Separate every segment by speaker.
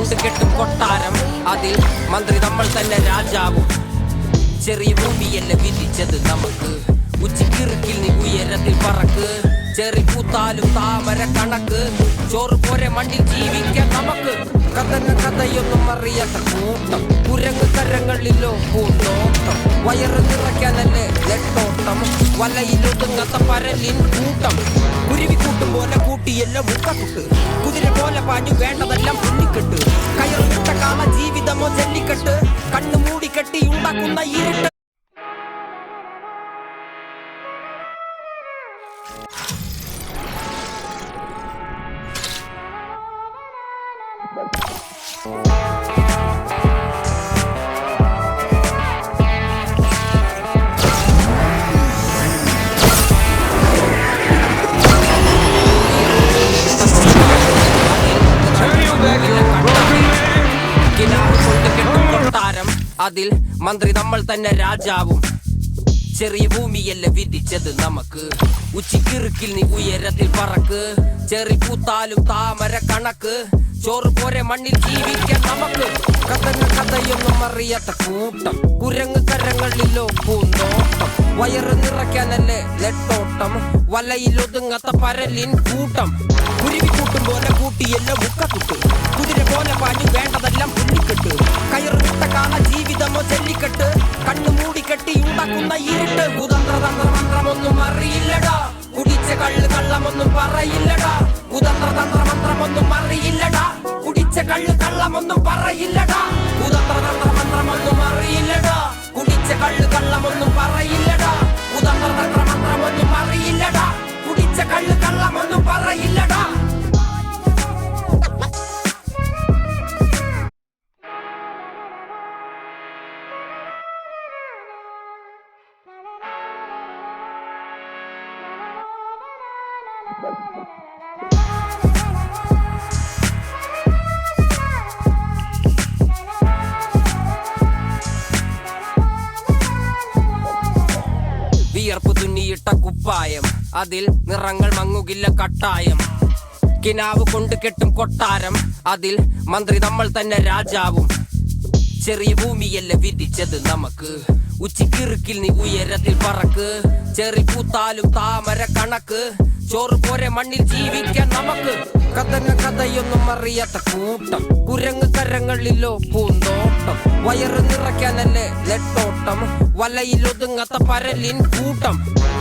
Speaker 1: കൊണ്ട് കെട്ടും കൊട്ടാരം, അതിൽ മന്ത്രി നമ്മൾ തന്നെ രാജാവും. ചെറിയ ഭൂമിയല്ല വിധിച്ചത് നമുക്ക്, ഉച്ചക്കിറുക്കിൽ നീ ഉയരത്തിൽ പറക്ക്. ചെറി പൂത്താലും താമര കണക്ക്, ചോറ് പോരെ മണ്ണിൽ ജീവിക്കാൻ നമുക്ക്. കഥയൊന്നും അറിയാത്ത കൂട്ടം, കുരങ്ങ് കരങ്ങളിലോ പൂന്തോട്ടം. വയറ് നിറയ്ക്കാനല്ലേ നെട്ടോട്ടം, വലയിലൊതുങ്ങാത്ത പരലിൻ കൂട്ടം. കുരുവി കൂട്ടും പോലെ കൂട്ടിയെല്ലാം മുക്കത്തുട്ട്, കുതിര പോലെ പാഞ്ഞു വേണ്ടതെല്ലാം പുള്ളിക്കെട്ട്. കയറുവിട്ട കാല ജീവിതമോ ജല്ലിക്കെട്ട്, കണ്ണു മൂടിക്കെട്ടി ഉണ്ടാക്കുന്ന ഇരുട്ട്. അതിൽ മന്ത്രി നമ്മൾ തന്നെ രാജാവും. ചെറിയ ഭൂമിയല്ല വിധിച്ചത് നമുക്ക്, ഉച്ചക്കിറുക്കിൽ നീ ഉയരത്തിൽ പറക്ക്. ചെറി പൂത്താലും താമര കണക്ക്, ചോറ് പോരെ മണ്ണിൽ ജീവിക്കാൻ നമുക്ക്. കഥയൊന്നും അറിയാത്ത കൂട്ടം, കുരങ്ങ് കരങ്ങളിലോ പൂന്തോട്ടം. വയറ് നിറയ്ക്കാനല്ലേ നെട്ടോട്ടം, വലയിലൊതുങ്ങാത്ത പരലിൻ കൂട്ടം. കുരുവി കൂട്ടും പോലെ കൂട്ടിയെല്ലാം മുക്കത്തുട്ട്, കുതിര പോലെ പാഞ്ഞു വേണ്ടതെല്ലാം പുള്ളിക്കെട്ട്. കയറുവിട്ട കാല ജീവിതമോ ജല്ലിക്കെട്ട്, കണ്ണു മൂടിക്കെട്ടി ഉണ്ടാക്കുന്ന ഇരുട്ട്. കുതന്ത്രതന്ത്രമന്ത്രമൊന്നും അറിയില്ലടാ, കുടിച്ച കള്ള് കള്ളമൊന്നും പറയില്ലടാ. കുതന്ത്രതന്ത്രമന്ത്രമൊന്നും അറിയില്ലടാ, കുടിച്ച കള്ള് കള്ളമൊന്നും പറയില്ലടാ. കുതന്ത്രതന്ത്രമന്ത്രമൊന്നും അറിയില്ലടാ, കുടിച്ച കള്ള് കള്ളമൊന്നും പറയില്ലടാ. കുതന്ത്രതന്ത്രമന്ത്രമൊന്നും അറിയില്ലടാ, കുടിച്ച കള്ള് കള്ളമൊന്നും പറയില്ലടാ. വിയർപ്പ് തുന്നിയിട്ട കുപ്പായം, അതിൽ നിറങ്ങൾ മങ്ങുകില്ല കട്ടായം. കിനാവ് കൊണ്ട് കെട്ടും കൊട്ടാരം, അതിൽ മന്ത്രി നമ്മൾ തന്നെ രാജാവും. ചെറിയ ഭൂമിയല്ല വിധിച്ചത് നമുക്ക്, ഉച്ചക്കിറുക്കിൽ നീ ഉയരത്തിൽ പറക്ക്. ചെറി പൂത്താലും താമര കണക്ക്, ചോറ് പോരെ മണ്ണിൽ ജീവിക്കാൻ നമുക്ക്. കഥയൊന്നും അറിയാത്ത കൂട്ടം, കുരങ്ങ് കരങ്ങളിലോ പൂന്തോട്ടം. വയറ് നിറയ്ക്കാനല്ലേ നെട്ടോട്ടം, വലയിലൊതുങ്ങാത്ത പരലിൻ കൂട്ടം.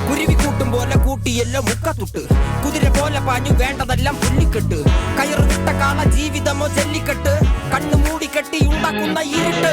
Speaker 1: കുരുവി കൂട്ടും പോലെ കൂട്ടിയെല്ലാം മുക്കത്തുട്ട്, കുതിര പോലെ പാഞ്ഞു വേണ്ടതെല്ലാം പുള്ളിക്കെട്ട്. കയറുവിട്ട കാല ജീവിതമോ ജല്ലിക്കെട്ട്, കണ്ണു മൂടിക്കെട്ടി ഉണ്ടാക്കുന്ന ഇരുട്ട്.